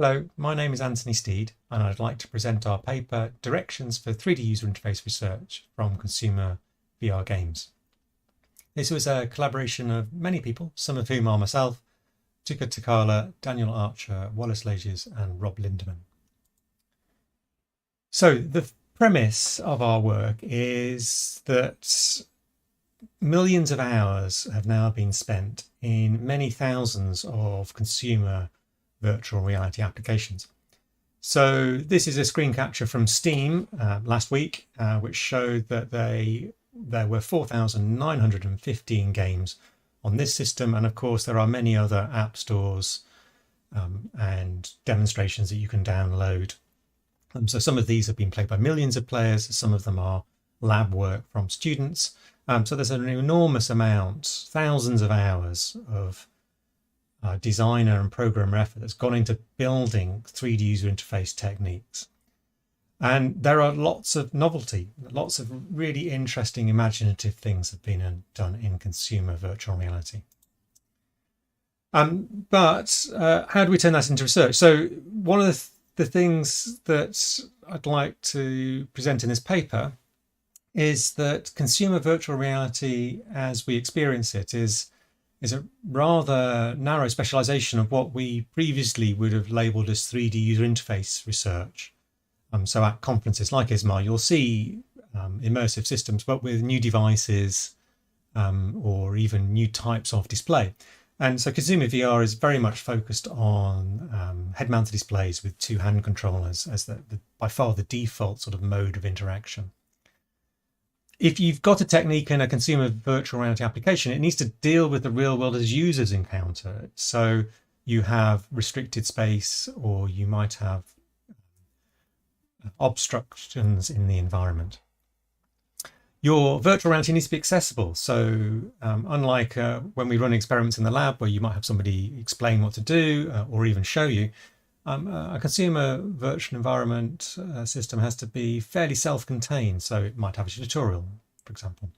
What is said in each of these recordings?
Hello, my name is Anthony Steed, and I'd like to present our paper, Directions for 3D User Interface Research from Consumer VR Games. This was a collaboration of many people, some of whom are myself, Tuka Takala, Daniel Archer, Wallace Lages, and Rob Lindeman. So the premise of our work is that millions of hours have now been spent in many thousands of consumer virtual reality applications. So this is a screen capture from Steam last week, which showed that there were 4,915 games on this system. And of course, there are many other app stores and demonstrations that you can download. So some of these have been played by millions of players. Some of them are lab work from students. So there's an enormous amount, thousands of hours of designer and programmer effort that's gone into building 3D user interface techniques. And there are lots of novelty, lots of really interesting, imaginative things have been done in consumer virtual reality. But how do we turn that into research? So one of the things that I'd like to present in this paper is that consumer virtual reality, as we experience it, is a rather narrow specialization of what we previously would have labeled as 3D user interface research. So at conferences like ISMAR, you'll see immersive systems, but with new devices or even new types of display. And so consumer VR is very much focused on head-mounted displays with two hand controllers as by far the default sort of mode of interaction. If you've got a technique in a consumer virtual reality application, it needs to deal with the real world as users encounter it. So you have restricted space, or you might have obstructions in the environment. Your virtual reality needs to be accessible. So unlike when we run experiments in the lab where you might have somebody explain what to do or even show you, a consumer virtual environment system has to be fairly self-contained. So it might have a tutorial, for example.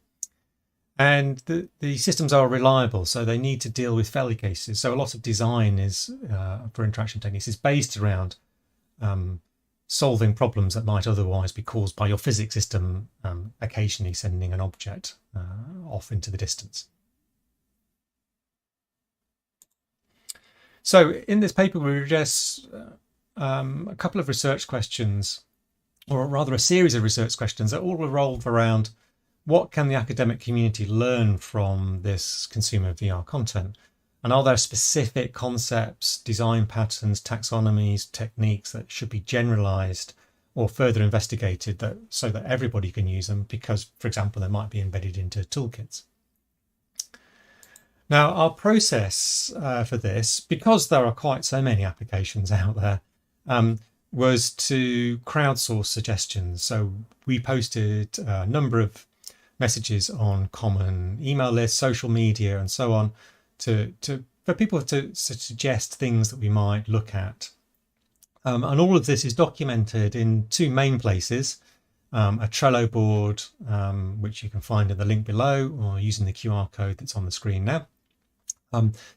And the systems are reliable, so they need to deal with failure cases. So a lot of design is for interaction techniques is based around solving problems that might otherwise be caused by your physics system occasionally sending an object off into the distance. So in this paper, we address a couple of research questions, or rather a series of research questions that all revolve around what can the academic community learn from this consumer VR content? And are there specific concepts, design patterns, taxonomies, techniques that should be generalized or further investigated so that everybody can use them because, for example, they might be embedded into toolkits? Now, our process for this, because there are quite so many applications out there, was to crowdsource suggestions. So we posted a number of messages on common email lists, social media, and so on, for people to suggest things that we might look at. And all of this is documented in two main places. A Trello board, which you can find in the link below or using the QR code that's on the screen now.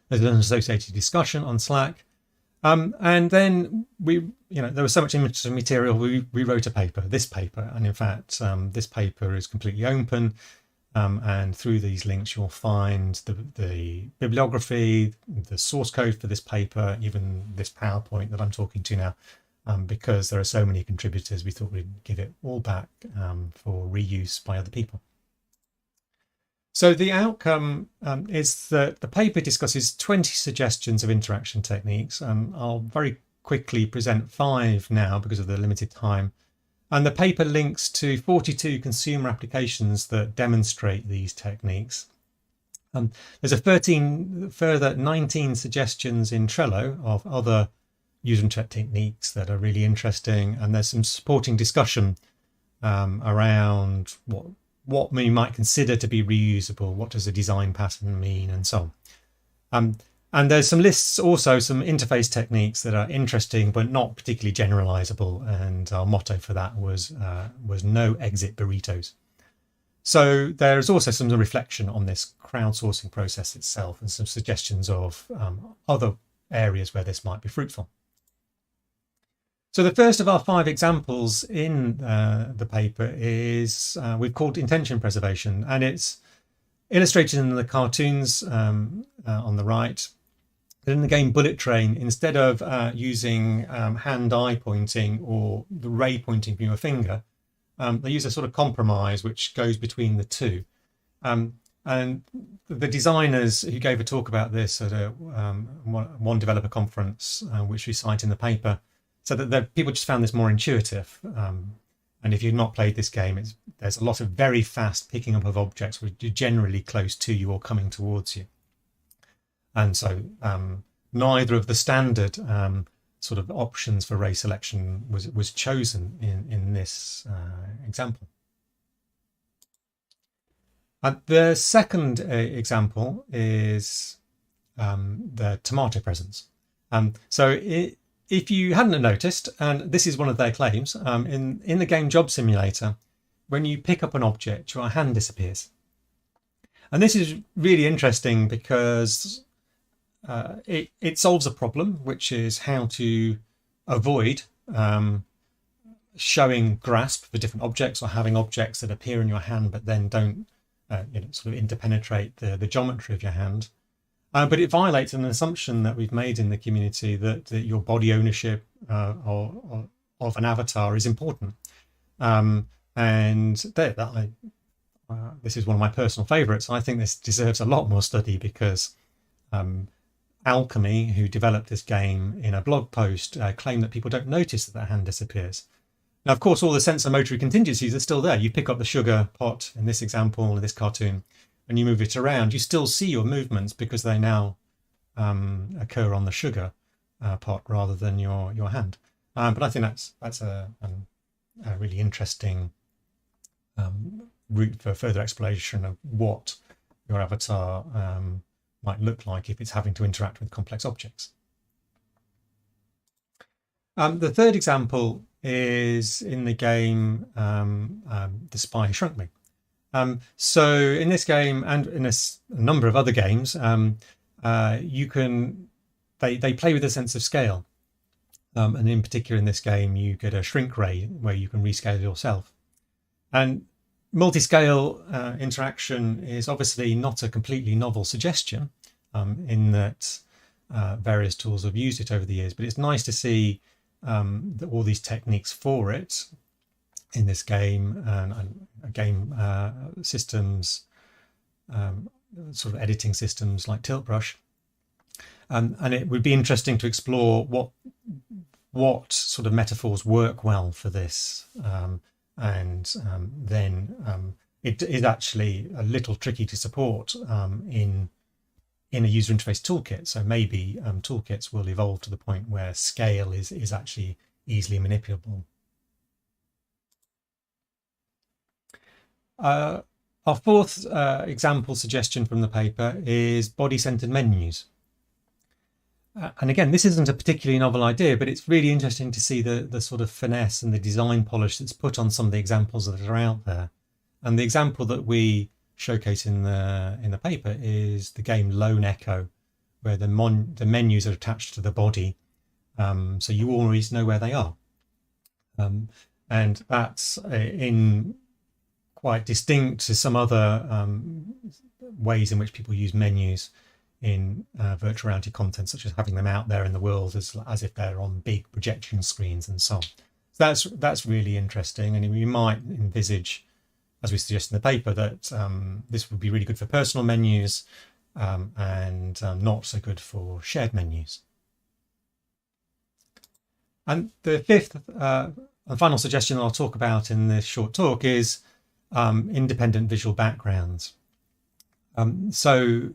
There's an associated discussion on Slack. And then there was so much interesting material, we wrote a paper, this paper. And in fact, this paper is completely open. And through these links, you'll find the bibliography, the source code for this paper, even this PowerPoint that I'm talking to now, because there are so many contributors, we thought we'd give it all back for reuse by other people. So the outcome is that the paper discusses 20 suggestions of interaction techniques, and I'll very quickly present 5 now because of the limited time. And the paper links to 42 consumer applications that demonstrate these techniques. There's a further 19 suggestions in Trello of other user interface techniques that are really interesting, and there's some supporting discussion around what we might consider to be reusable, what does a design pattern mean, and so on. And there's some lists, also some interface techniques that are interesting, but not particularly generalizable. And our motto for that was no exit burritos. So there's also some reflection on this crowdsourcing process itself and some suggestions of other areas where this might be fruitful. So the first of our 5 examples in the paper is we've called intention preservation, and it's illustrated in the cartoons on the right. But in the game Bullet Train, instead of using hand-eye pointing or the ray pointing from your finger, they use a sort of compromise which goes between the two. And the designers who gave a talk about this at one developer conference, which we cite in the paper, said that people just found this more intuitive. And if you've not played this game, there's a lot of very fast picking up of objects which are generally close to you or coming towards you. And so neither of the standard sort of options for ray selection was chosen in this example. The second example is the tomato presence. If you hadn't noticed, and this is one of their claims, in the game Job Simulator, when you pick up an object, your hand disappears. And this is really interesting because it solves a problem, which is how to avoid showing grasp for different objects or having objects that appear in your hand but then don't sort of interpenetrate the geometry of your hand. But it violates an assumption that we've made in the community that your body ownership of an avatar is important. This is one of my personal favourites. I think this deserves a lot more study because Alchemy, who developed this game in a blog post, claim that people don't notice that their hand disappears. Now, of course, all the sensomotory contingencies are still there. You pick up the sugar pot in this example, in this cartoon, and you move it around. You still see your movements because they now occur on the sugar pot rather than your hand. But I think that's a really interesting route for further exploration of what your avatar might look like if it's having to interact with complex objects. The third example is in the game The Spy Who Shrunk Me. So in this game and in a number of other games, they play with a sense of scale. And in particular in this game, you get a shrink ray where you can rescale yourself. And multi-scale interaction is obviously not a completely novel suggestion in that various tools have used it over the years, but it's nice to see all these techniques for it in this game and game systems, sort of editing systems like Tiltbrush. And it would be interesting to explore what sort of metaphors work well for this. Then it is actually a little tricky to support in a user interface toolkit. So maybe toolkits will evolve to the point where scale is actually easily manipulable. Our fourth example suggestion from the paper is body-centered menus. And again, this isn't a particularly novel idea, but it's really interesting to see the sort of finesse and the design polish that's put on some of the examples that are out there. And the example that we showcase in the paper is the game Lone Echo, where the menus are attached to the body, so you always know where they are. And that's in quite distinct to some other ways in which people use menus in virtual reality content, such as having them out there in the world as if they're on big projection screens and so on. So that's really interesting, and we might envisage, as we suggest in the paper, that this would be really good for personal menus and not so good for shared menus. And the fifth and final suggestion that I'll talk about in this short talk is independent visual backgrounds. So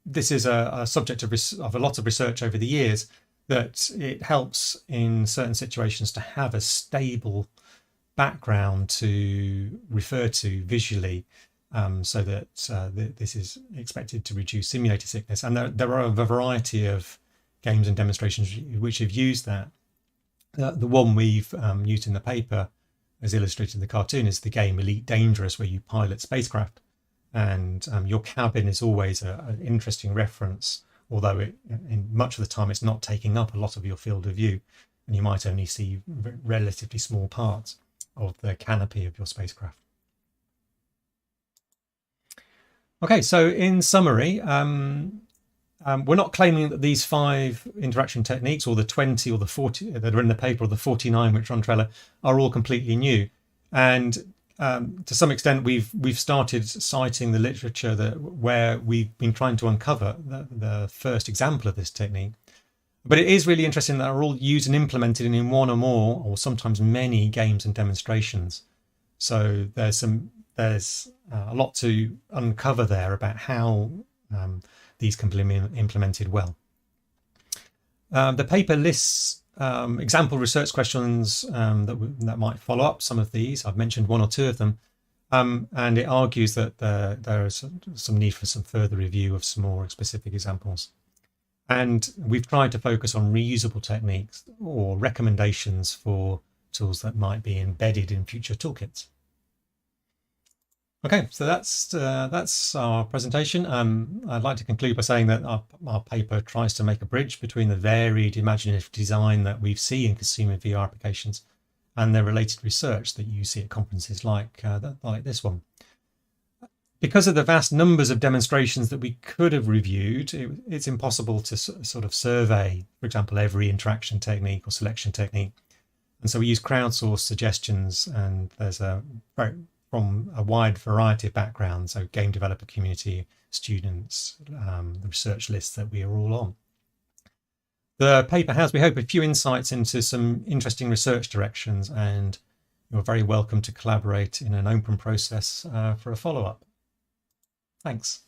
this is a subject of a lot of research over the years, that it helps in certain situations to have a stable background to refer to visually, so that this is expected to reduce simulator sickness. And there are a variety of games and demonstrations which have used that. The one we've used in the paper, as illustrated in the cartoon, is the game Elite Dangerous, where you pilot spacecraft, and your cabin is always an interesting reference, although in much of the time it's not taking up a lot of your field of view. and you might only see relatively small parts of the canopy of your spacecraft. Okay, so in summary, we're not claiming that these 5 interaction techniques, or the 20 or the 40 that are in the paper, or the 49 which are on Trello, are all completely new. And to some extent, we've started citing the literature where we've been trying to uncover the first example of this technique. But it is really interesting that they're all used and implemented in one or more, or sometimes many, games and demonstrations. So there's a lot to uncover there about how these can be implemented well. The paper lists example research questions that might follow up some of these. I've mentioned 1 or 2 of them, and it argues that there is some need for some further review of some more specific examples. And we've tried to focus on reusable techniques or recommendations for tools that might be embedded in future toolkits. Okay, so that's our presentation. I'd like to conclude by saying that our paper tries to make a bridge between the varied imaginative design that we see in consumer VR applications and the related research that you see at conferences like this one. Because of the vast numbers of demonstrations that we could have reviewed, it's impossible to sort of survey, for example, every interaction technique or selection technique. And so we use crowdsourced suggestions, and there's from a wide variety of backgrounds, so game developer community, students, the research lists that we are all on. The paper has, we hope, a few insights into some interesting research directions, and you're very welcome to collaborate in an open process for a follow-up. Thanks.